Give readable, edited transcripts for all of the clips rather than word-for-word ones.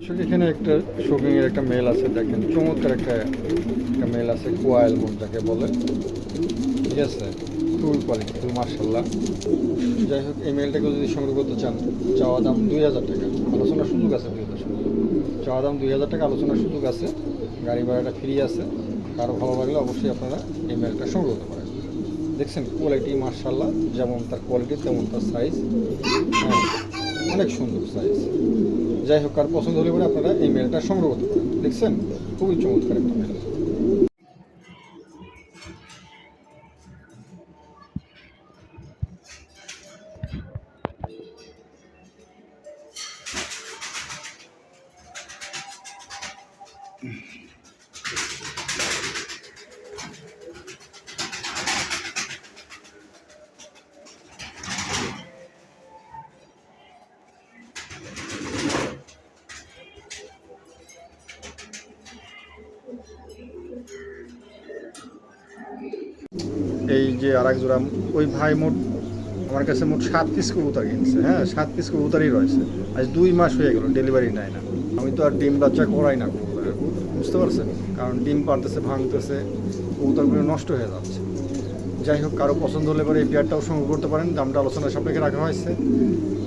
আসলে এখানে একটা শোকিং এর একটা মেল আছে, দেখেন চমৎকার একটা মেল আছে, কোয়াইল মন যাকে বলে। ঠিক আছে, খুবই কোয়ালিটি, খুবই মার্শাল্লাহ। যাই হোক, এই মেলটাকে যদি সংগ্রহ করতে চান, চাওয়া দাম 2000 টাকা, আলোচনার সুযোগ আছে। প্রিয় দর্শক, চাওয়া দাম 2000 টাকা, আলোচনার সুযোগ আছে, গাড়ি ভাড়াটা ফ্রি আছে। কারো ভালো লাগলে অবশ্যই আপনারা এই মেলটা সংগ্রহ করতে পারেন। দেখছেন কোয়ালিটি মার্শাল্লাহ, যেমন তার কোয়ালিটি তেমন তার সাইজ। হ্যাঁ, অনেক সুন্দর সাইজ। যাই হোক, কার পছন্দ হলে পরে আপনারা এই মেলটা সংগ্রহ করতে পারেন। দেখছেন, খুবই চমৎকার একটা মেল। এই যে আর এক জোড়া, ওই ভাই মোট আমার কাছে মোট 7 পিস কবুতর কিনছে। হ্যাঁ, 7 পিস কবুতরই রয়েছে। আজ 2 মাস হয়ে গেল, ডেলিভারি নেয় না। আমি তো আর ডিম বাচ্চা করাই না কবুতরের, বুঝতে পারছেন? কারণ ডিম পারতেছে, ভাঙতেছে, কবুতরগুলো নষ্ট হয়ে যাচ্ছে। যাই হোক, কারো পছন্দ হলে পরে এই পেয়ারটাও সংগ্রহ করতে পারেন, দামটা আলোচনার সাপেক্ষে রাখা হয়েছে।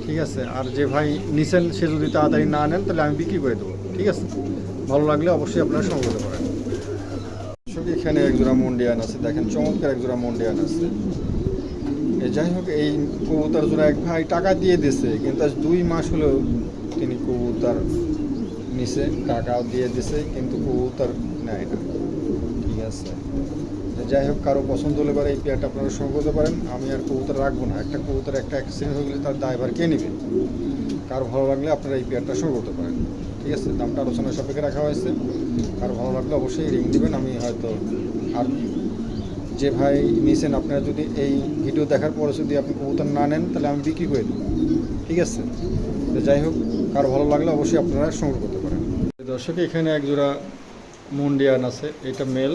ঠিক আছে, আর যে ভাই নিছেন সে যদি তাড়াতাড়ি না নেন তাহলে আমি বিক্রি করে দেবো। ঠিক আছে, ভালো লাগলে অবশ্যই আপনারা সংগ্রহ করতে পারেন। এখানে একজোড়া মন্ডিয়ান আছে, দেখেন চমৎকার একজোড়া মন্ডিয়ান আছে। যাই হোক, এই কবুতর জোড়া এক ভাই টাকা দিয়ে দিছে, কিন্তু আজ 2 মাস হলেও তিনি কবুতর নিছে, টাকাও দিয়ে দিছে, কিন্তু কবুতর নেয় না। ঠিক আছে, যাই হোক, কারো পছন্দ হলে পরে এই পেয়ারটা আপনারা সংগ্রহ করতে পারেন। আমি আর কবুতর রাখবো না, একটা কবুতর একটা অ্যাক্সিডেন্ট হয়ে গেলে তার ড্রাইভার কে নেবে। কারো ভালো লাগলে আপনারা এই পেয়ারটা সংগ্রহ করতে পারেন। ঠিক আছে, দামটা আলোচনার সাপেক্ষে রাখা হয়েছে। কারো ভালো লাগলে অবশ্যই রিং দেবেন, আমি হয়তো। আর যে ভাই নিছেন, আপনারা যদি এই ভিডিও দেখার পরে যদি আপনি কবুতর না নেন তাহলে আমি বিক্রি করে দেবো। ঠিক আছে, তো যাই হোক, কারো ভালো লাগলে অবশ্যই আপনারা সংগ্রহ করতে পারেন। দর্শক, এখানে এক জোড়া মুন্ডিয়ান আছে, এটা মেল,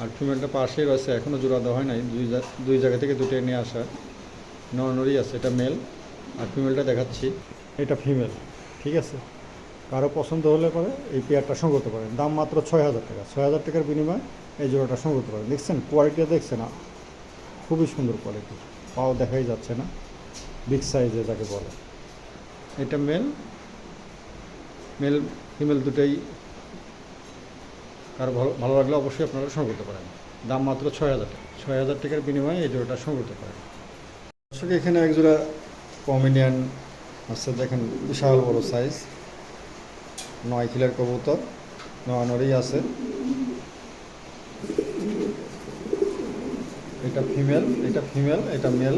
আর ফিমেলটা পাশেই রয়েছে, এখনও জোড়া দেওয়া হয় নাই। দুই জায়গা থেকে দুটো নিয়ে আসা, নরনরি আছে। এটা মেল, আর ফিমেলটা দেখাচ্ছি, এটা ফিমেল। ঠিক আছে, কারো পছন্দ হলে পরে এই পেয়ারটা সংগ্রহ করতে পারেন। দাম মাত্র 6000 টাকা। 6000 টাকার বিনিময়ে এই জোড়াটা সংগ্রহ করতে পারেন। দেখছেন কোয়ালিটিটা, দেখছেন না? খুবই সুন্দর কোয়ালিটি, পাও দেখাই যাচ্ছে না, বিগ সাইজে যাকে বলে। এটা মেল, ফিমেল দুটোই। কারো ভালো লাগলে অবশ্যই আপনারা সংগ্রহ করতে পারেন। দাম মাত্র 6000 টাকা। 6000 টাকার বিনিময়ে এই জোড়াটা সংগ্রহ করতে পারেন। আসলে এখানে এক জোড়া পমিনিয়ান আছে, দেখেন বিশাল বড় সাইজ, 9 কিলোর কবুতর, নরনরি আছে। এটা ফিমেল, এটা মেল।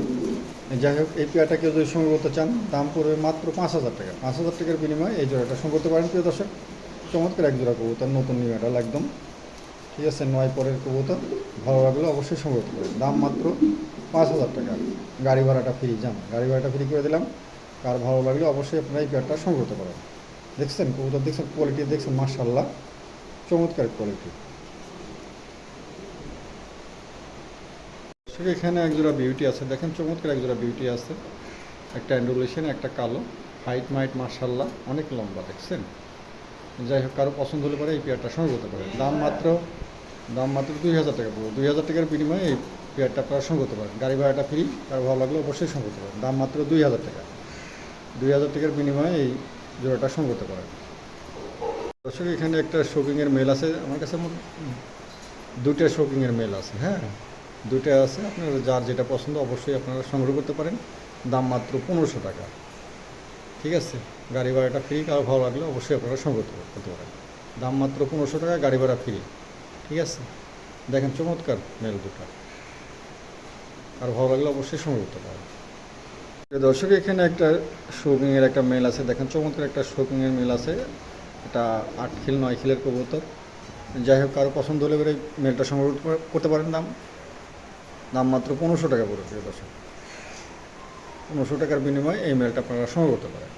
যাই হোক, এই পেয়ারটা কেউ যদি সংগ্রহ করতে চান, দাম পড়বে মাত্র 5000 টাকা। 5000 টাকার বিনিময়ে এই জোড়াটা সংগ্রহ করতে পারেন। প্রিয় দর্শক, চমৎকার এক জোড়া কবুতর, নতুন নিউ মেডাল একদম। ঠিক আছে, 9 পরের কবুতর, ভালো লাগলে অবশ্যই সংগ্রহ করতে পারেন। দাম মাত্র 5000 টাকা, গাড়ি ভাড়াটা ফ্রি। গাড়ি ভাড়াটা ফ্রি করে দিলাম। কার ভালো লাগলে অবশ্যই আপনারা এই পেয়ারটা সংগ্রহ করতে পারেন। দেখছেন কবুতর, দেখছেন কোয়ালিটি, দেখছেন মাশাআল্লাহ, চমৎকার কোয়ালিটি। এখানে একজোড়া বিউটি আছে, দেখেন চমৎকার একজোড়া বিউটি আছে, একটা অ্যান্ডোলেশন, একটা কালো, হাইট মাইট মাশাআল্লাহ, অনেক লম্বা। দেখছেন, যাই হোক, কারো পছন্দ হলে পরে এই পেয়ারটা সংগ্রহ করতে পারেন। দাম মাত্র 2000 টাকা পড়বে। 2000 টাকার বিনিময়ে এই পেয়ারটা আপনারা সংগ্রহ করতে পারেন। গাড়ি ভাড়াটা ফ্রি, কারো ভালো লাগলে অবশ্যই সংগ্রহ করতে পারেন। দাম মাত্র 2000 টাকা। 2000 টাকার বিনিময়ে এই জোড়াটা সংগ্রহ করতে পারেন। দর্শক, এখানে একটা শোকিংয়ের মেল আছে আমার কাছে, দুটো শোকিংয়ের মেল আছে। হ্যাঁ, দুটো আছে, আপনারা যার যেটা পছন্দ অবশ্যই আপনারা সংগ্রহ করতে পারেন। দাম মাত্র 1500 টাকা। ঠিক আছে, গাড়ি ভাড়াটা ফ্রি, কারো ভালো লাগলে অবশ্যই আপনারা সংগ্রহ করতে পারেন। দাম মাত্র 1500 টাকা, গাড়ি ভাড়া ফ্রি। ঠিক আছে, দেখেন চমৎকার মেল দুটো, আর ভালো লাগলে অবশ্যই সংগ্রহ করতে পারেন। দর্শক, এখানে একটা শোকিংয়ের একটা মেল আছে, দেখেন চমৎকার একটা শোকিংয়ের মেল আছে। এটা 8 খিল 9 খিলের কবুতর। যাই হোক, কারো পছন্দ হলে এবারে মেলটা সংগ্রহ করতে পারেন। দাম মাত্র 1500 টাকা পড়বে। প্রিয় দর্শক, 1500 টাকার বিনিময়ে এই মেলটা আপনারা সংগ্রহ করতে পারেন।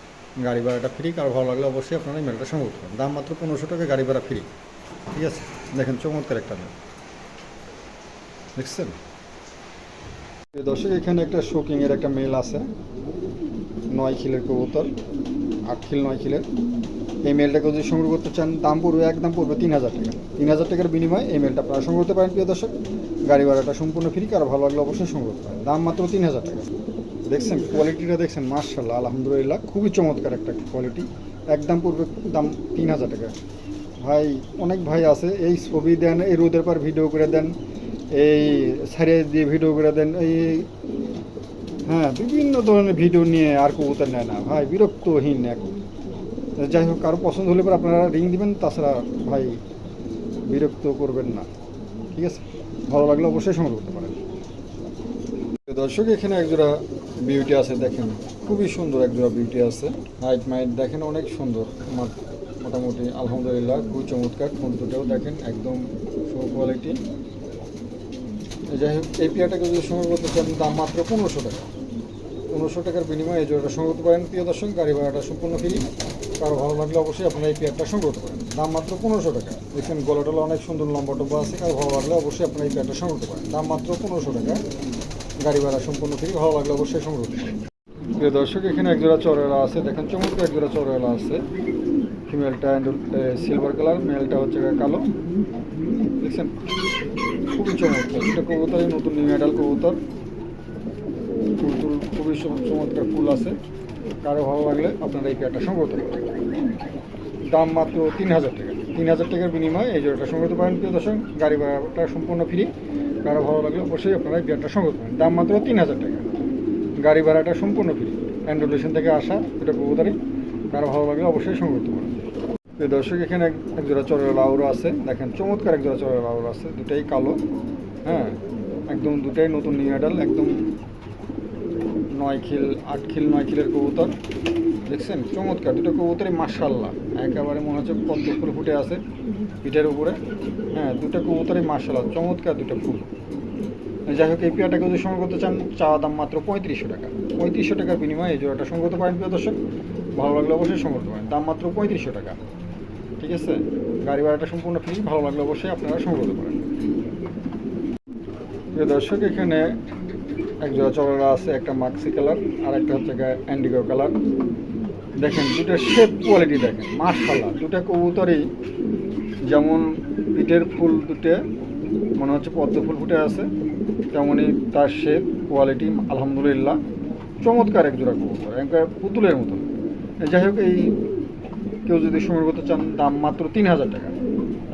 গাড়ি ভাড়াটা ফ্রি, কারো ভালো লাগলে অবশ্যই আপনারা এই মেলটা সংগ্রহ করতে পারেন। দাম মাত্র 1500 টাকা, গাড়ি ভাড়া ফ্রি। ঠিক আছে, দেখেন চমৎকার একটা মেল, দেখছেন? দর্শক, এখানে একটা শোকিংয়ের একটা মেল আছে, 9 খিলের কবুতর, 8 খিল 9 খিলের। এই মেলটাকে যদি সংগ্রহ করতে চান দাম পড়বে একদম পড়বে 3000 টাকা। 3000 টাকার বিনিময়ে এই মেলটা আপনারা সংগ্রহ করতে পারেন প্রিয় দর্শক। গাড়ি ভাড়াটা সম্পূর্ণ ফ্রি, কারো ভালো লাগলে অবশ্যই সংগ্রহ করতে পারেন। দাম মাত্র 3000 টাকা। দেখছেন কোয়ালিটিটা, দেখছেন মাশাআল্লাহ আলহামদুলিল্লাহ, খুবই চমৎকার একটা কোয়ালিটি। একদম পড়বে দাম 3000 টাকা। ভাই অনেক ভাই আছে এই ছবি দেন, এই রোদের পর ভিডিও করে দেন, এই সাইডে দিয়ে ভিডিও করে দেন, এই হ্যাঁ বিভিন্ন ধরনের ভিডিও নিয়ে আর কবুতর নেয় না ভাই, বিরক্তহীন এক। যাই হোক, কারো পছন্দ হলে পরে আপনারা রিং দিবেন, তাছাড়া ভাই বিরক্ত করবেন না, ঠিক আছে? ভালো লাগলে অবশ্যই সংগ্রহ করতে পারেন। দর্শক এখানে একজোড়া বিউটি আছে, দেখেন খুবই সুন্দর একজোড়া বিউটি আছে। হাইট মাইট দেখেন অনেক সুন্দর, মোটামুটি আলহামদুলিল্লাহ খুবই চমৎকার। ঠোঁট দুটোও দেখেন একদম শো কোয়ালিটি। যাই হোক, এই পেয়ারটাকে যদি সংগ্রহ করতে চান দাম মাত্র 1500 টাকা। 1500 টাকার বিনিময়ে এই জোড়াটা সংগ্রহ করতে পারেন প্রিয় দর্শক। গাড়ি ভাড়াটা সম্পূর্ণ ফ্রি, কারো ভালো লাগলে অবশ্যই আপনারা এই পেয়ারটা সংগ্রহ করতে পারেন। দাম মাত্র 1500 টাকা। দেখেন গলাটলা অনেক সুন্দর লম্বা টম্বা আছে, কারো ভালো লাগলে অবশ্যই আপনারা এই পেয়ারটা সংগ্রহ করতে পারেন। দাম মাত্র 1500 টাকা, গাড়ি ভাড়া সম্পূর্ণ ফ্রি, ভালো লাগলে অবশ্যই সংগ্রহ করতে পারেন। প্রিয় দর্শক এখানে একজোড়া চড়েলা আছে, দেখেন চমৎকার একজোড়া চড়েলা আছে। ফিমেলটা সিলভার কালার, মেলটা হচ্ছে কালো। দেখছেন খুবই চমৎকার, এটা কবুতর নতুন নিউ অ্যাডাল কবুতর। ফুল টুল খুবই চমৎকার ফুল আছে, কারো ভালো লাগলে আপনারা এই পেয়ারটা সংগ্রহ করতে পারেন। দাম মাত্র 3000 টাকা। 3000 টাকার বিনিময়ে এই জোড়াটা সংগ্রহ করতে পারেন প্রিয় দর্শক। গাড়ি ভাড়াটা সম্পূর্ণ ফ্রি, কারো ভালো লাগলে অবশ্যই আপনারা এই পেয়ারটা সংগ্রহ করতে পারেন। দাম মাত্র 3000 টাকা, গাড়ি ভাড়াটা সম্পূর্ণ ফ্রি। অ্যান্ড্রোলেশন থেকে আসা এটা কবুতরই, কারো ভালো লাগলে অবশ্যই সংগ্রহ করতে পারেন। প্রিয় দর্শক এখানে একজোড়া চরের লাউরো আছে, দেখেন চমৎকার একজোড়া চরের লাউরো আছে, দুটাই কালো। হ্যাঁ একদম দুটাই নতুন নিউ অ্যাডাল, একদম 9 খিল 8 খিল 9 খিলের কবুতর। দেখছেন চমৎকার দুটো কবুতরই মাশাআল্লাহ, একেবারে মনে হচ্ছে পদ্ম ফুল ফুটে আছে পিঠের উপরে। হ্যাঁ দুটো কবুতরই মাশাআল্লাহ চমৎকার দুটো ফুল। যাই হোক, এই পেয়ারটাকে যদি সংগ্রহ করতে চান চাওয়া দাম মাত্র 3500 টাকা। 3500 টাকার বিনিময়ে এই জোড়াটা সংগ্রহ করতে পারেন প্রিয় দর্শক। ভালো লাগলে অবশ্যই সংগ্রহ করতে পারেন। দাম মাত্র 3500 টাকা, ঠিক আছে? গাড়ি ভাড়াটা সম্পূর্ণ ফ্রি, ভালো লাগলে অবশ্যই আপনারা সংগ্রহ করতে পারেন। প্রিয় দর্শক এখানে এক জোড়া চড়া আছে, একটা মাক্সি কালার আর একটা হচ্ছে অ্যান্ডিগো কালার। দেখেন দুটো শেপ কোয়ালিটি দেখেন মাশাআল্লাহ, দুটো কবুতরই যেমন পিঠের ফুল দুটো মনে হচ্ছে পদ্ম ফুল ফুটে আছে, তেমনই তার শেপ কোয়ালিটি আলহামদুলিল্লাহ চমৎকার এক জোড়া কবুতর, একবার পুতুলের মতো। যাই হোক, এই কেউ যদি সংগ্রহ করতে চান দাম মাত্র 3000 টাকা।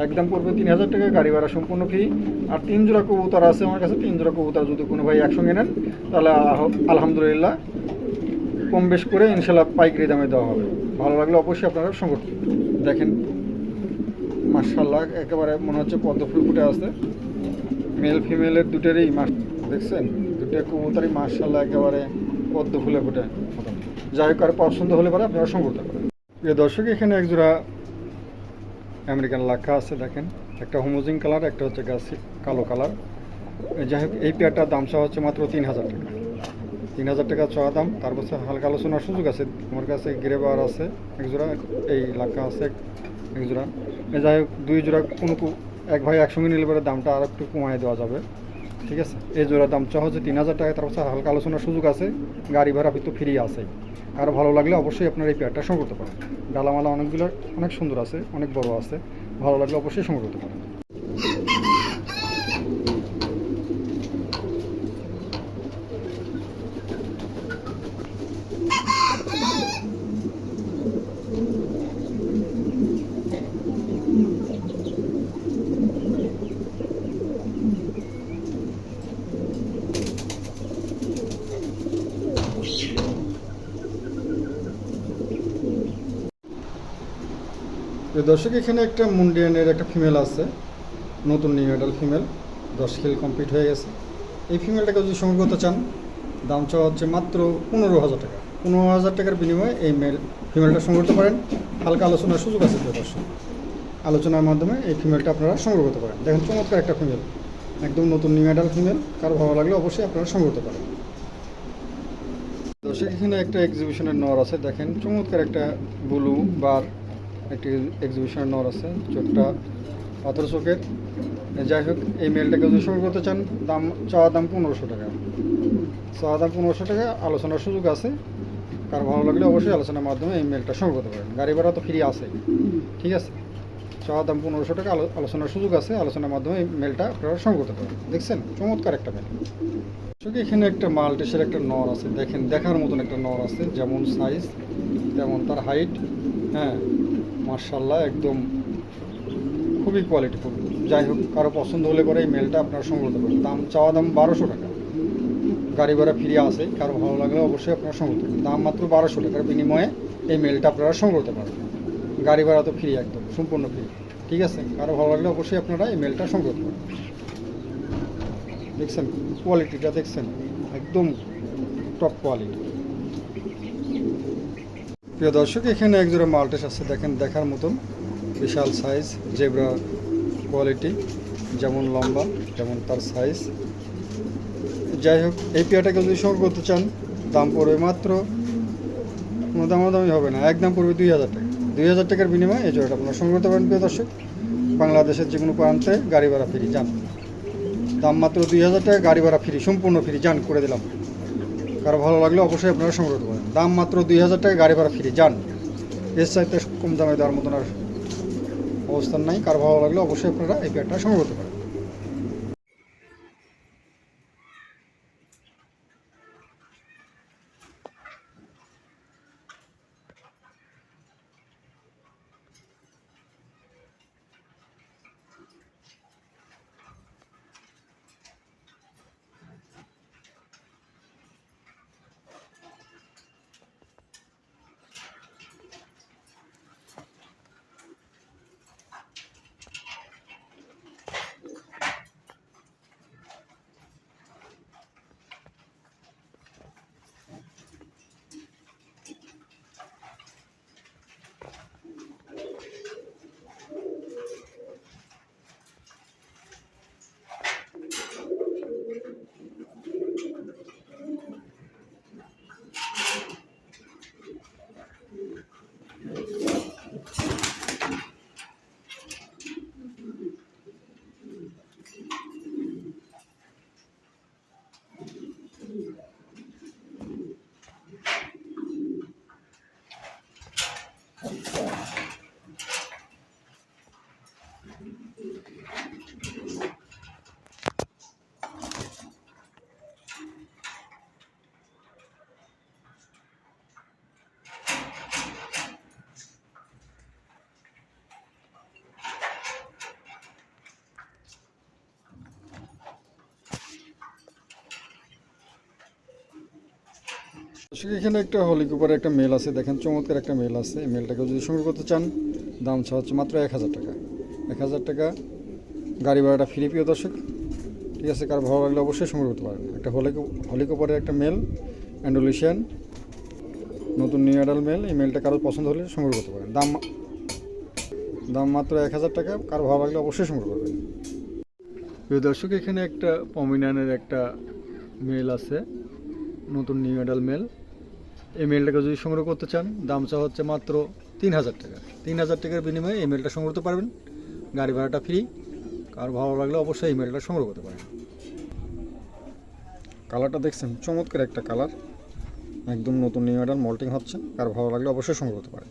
একদম পড়বে 3000 টাকা, গাড়ি ভাড়া সম্পূর্ণ ফ্রি। আর 3 জোড়া কবুতর আছে আমার কাছে, 3 জোড়া কবুতর যদি কোনো ভাই একসঙ্গে নেন তাহলে আলহামদুলিল্লাহ কম বেশ করে ইনশাল্লাহ পাইকারি দামে দেওয়া হবে। ভালো লাগলে অবশ্যই আপনারা সংগ্রহ করতে দেখেন মাশাআল্লাহ, একেবারে মনে হচ্ছে পদ্ম ফুল ফুটে আছে। মেল ফিমেলের দুটোরই দেখছেন দুটো কবুতরই মাশাআল্লাহ একেবারে পদ্ম ফুলে ফুটে মতন। যাই হোক, আর পছন্দ হলে পরে আপনারা সংগ্রহ করতে পারেন। প্রিয় দর্শক এখানে একজোড়া আমেরিকান লাক্ষা আছে, দেখেন একটা হোমোজিন কালার, একটা হচ্ছে কালো কালার। যাই হোক, এই পেয়ারটার দাম চাওয়া হচ্ছে মাত্র 3000 টাকা। 3000 টাকা চাওয়া দাম, তারপর হালকা আলোচনার সুযোগ আছে। আমার কাছে গ্রেবার আছে একজোড়া, এই লাক্ষা আছে একজোড়া। যাই হোক, 2 জোড়া কোনো এক ভাই একসঙ্গে নিলে পরে দামটা আর একটু কমায় দেওয়া যাবে, ঠিক আছে? এই জোড়ার দাম চাওয়া হচ্ছে 3000 টাকা, তারপর হালকা আলোচনার সুযোগ আছে। গাড়ি ভাড়া কিন্তু ফ্রি আছে। আরও ভালো লাগলে অবশ্যই আপনার এই পেয়ারটা সংগ্রহ করতে পারেন। ডালামালা অনেকগুলো অনেক সুন্দর আছে, অনেক বড় আছে, ভালো লাগলে অবশ্যই সংগ্রহ করতে পারেন। দর্শক এখানে একটা মুন্ডিয়ানের একটা ফিমেল আছে, নতুন নিউ অ্যাডাল ফিমেল, 10 খিল কমপ্লিট হয়ে গেছে। এই ফিমেলটাকে যদি সংগ্রহ করতে চান দাম চাওয়া হচ্ছে মাত্র 15000 টাকা। 15000 টাকার বিনিময়ে এই ফিমেলটা সংগ্রহ করতে পারেন। হালকা আলোচনার সুযোগ আছে প্রিয় দর্শক, আলোচনার মাধ্যমে এই ফিমেলটা আপনারা সংগ্রহ করতে পারেন। দেখেন চমৎকার একটা ফিমেল, একদম নতুন নিউ অ্যাডাল ফিমেল, কারো ভালো লাগলে অবশ্যই আপনারা সংগ্রহ করতে পারেন। দর্শক এখানে একটা এক্সিবিশনের নর আছে, দেখেন চমৎকার একটা ব্লু বার একটি এক্সিবিশনের নর আছে, চোখটা পাথর চোখের। যাই হোক, এই মেলটাকে যদি সংগ্রহ করতে চান দাম চাওয়া দাম 1500 টাকা। চাওয়া দাম 1500 টাকা, আলোচনার সুযোগ আছে। কারো ভালো লাগলে অবশ্যই আলোচনার মাধ্যমে এই মেলটা সংগ্রহ করতে পারেন। গাড়ি ভাড়া তো ফ্রি আছে, ঠিক আছে। চাওয়া দাম 1500 টাকা, আলোচনার সুযোগ আছে। আলোচনার মাধ্যমে এই মেলটা আপনারা সংগ্রহ করতে পারেন। দেখছেন চমৎকার একটা মেল। এখানে একটা মাল্টিসের একটা নর আছে, দেখেন দেখার মতন একটা নর আছে, যেমন সাইজ তেমন তার হাইট। হ্যাঁ, মার্শাল্লাহ, একদম খুবই কোয়ালিটিফুল। যাই হোক, কারো পছন্দ হলে পরে এই মেলটা আপনারা সংগ্রহ করতে পারেন। চাওয়া দাম 1200 টাকা, গাড়ি ভাড়া ফ্রি আছে। কারো ভালো লাগলে অবশ্যই আপনারা সংগ্রহ করবেন। দাম মাত্র 1200 টাকার বিনিময়ে এই মেলটা আপনারা সংগ্রহ করতে পারেন। গাড়ি ভাড়া তো ফ্রি, একদম সম্পূর্ণ ফ্রি, ঠিক আছে। কারো ভালো লাগলে অবশ্যই আপনারা এই মেলটা সংগ্রহ করতে পারেন। দেখছেন কোয়ালিটিটা, দেখছেন একদম টপ কোয়ালিটি। প্রিয় দর্শক, এখানে একজোড়া মাল্টেস আছে, দেখেন দেখার মতন বিশাল সাইজ, জেব্রা কোয়ালিটি, যেমন লম্বা তেমন তার সাইজ। যাই হোক, এই পেয়ারটাকে যদি সংগ্রহ করতে চান, দাম পড়বে মাত্র, কোনো দামাদামি হবে না, একদম পড়বে 2000 টাকা। 2000 টাকার বিনিময়ে এই জোড়াটা আপনারা সংগ্রহ করতে পারেন। প্রিয় দর্শক, বাংলাদেশের যে কোনো প্রান্তে গাড়ি ভাড়া ফ্রি, যান। দাম মাত্র 2000 টাকা, গাড়ি ভাড়া ফ্রি, সম্পূর্ণ ফ্রি, যান করে দিলাম। কারো ভালো লাগলে অবশ্যই আপনারা সংগ্রহ করতে পারেন। দাম মাত্র 2000 টাকা, গাড়ি ভাড়া ফ্রি, যান। এর চাইতে কম দামে দেওয়ার মতন আর অবস্থান নাই। কারো ভালো লাগলে অবশ্যই আপনারা এই পেয়ারটা সংগ্রহ করতে পারেন। এখানে একটা হলিকুপারের একটা মেল আছে, দেখেন চমৎকার একটা মেল আছে। এই মেলটাকে যদি সংগ্রহ করতে চান, দাম হচ্ছে মাত্র 1000 টাকা। 1000 টাকা, গাড়ি ভাড়াটা ফ্রি। প্রিয় দর্শক, ঠিক আছে। কার ভালো লাগলে অবশ্যই সংগ্রহ করতে পারেন। একটা হলিকুপারের একটা মেল, অ্যান্ডোলিশিয়ান, নতুন নিউ অ্যাডাল মেল। এই মেলটা কারো পছন্দ হলে সংগ্রহ করতে পারেন। দাম মাত্র 1000 টাকা, কারো ভালো লাগলে অবশ্যই সংগ্রহ করবেন। প্রিয় দর্শক, এখানে একটা পমিনানের একটা মেল আছে, নতুন নিউ অ্যাডাল মেল। এই মেলটাকে যদি সংগ্রহ করতে চান, দাম হচ্ছে মাত্র 3000 টাকা। 3000 টাকার বিনিময়ে এই মেলটা সংগ্রহ করতে পারবেন। গাড়ি ভাড়াটা ফ্রি। কার ভালো লাগলে অবশ্যই এই মেলটা সংগ্রহ করতে পারেন। কালারটা দেখছেন, চমৎকার একটা কালার, একদম নতুন নিউ মডেল মল্টিং হচ্ছে। কার ভালো লাগলে অবশ্যই সংগ্রহ করতে পারেন।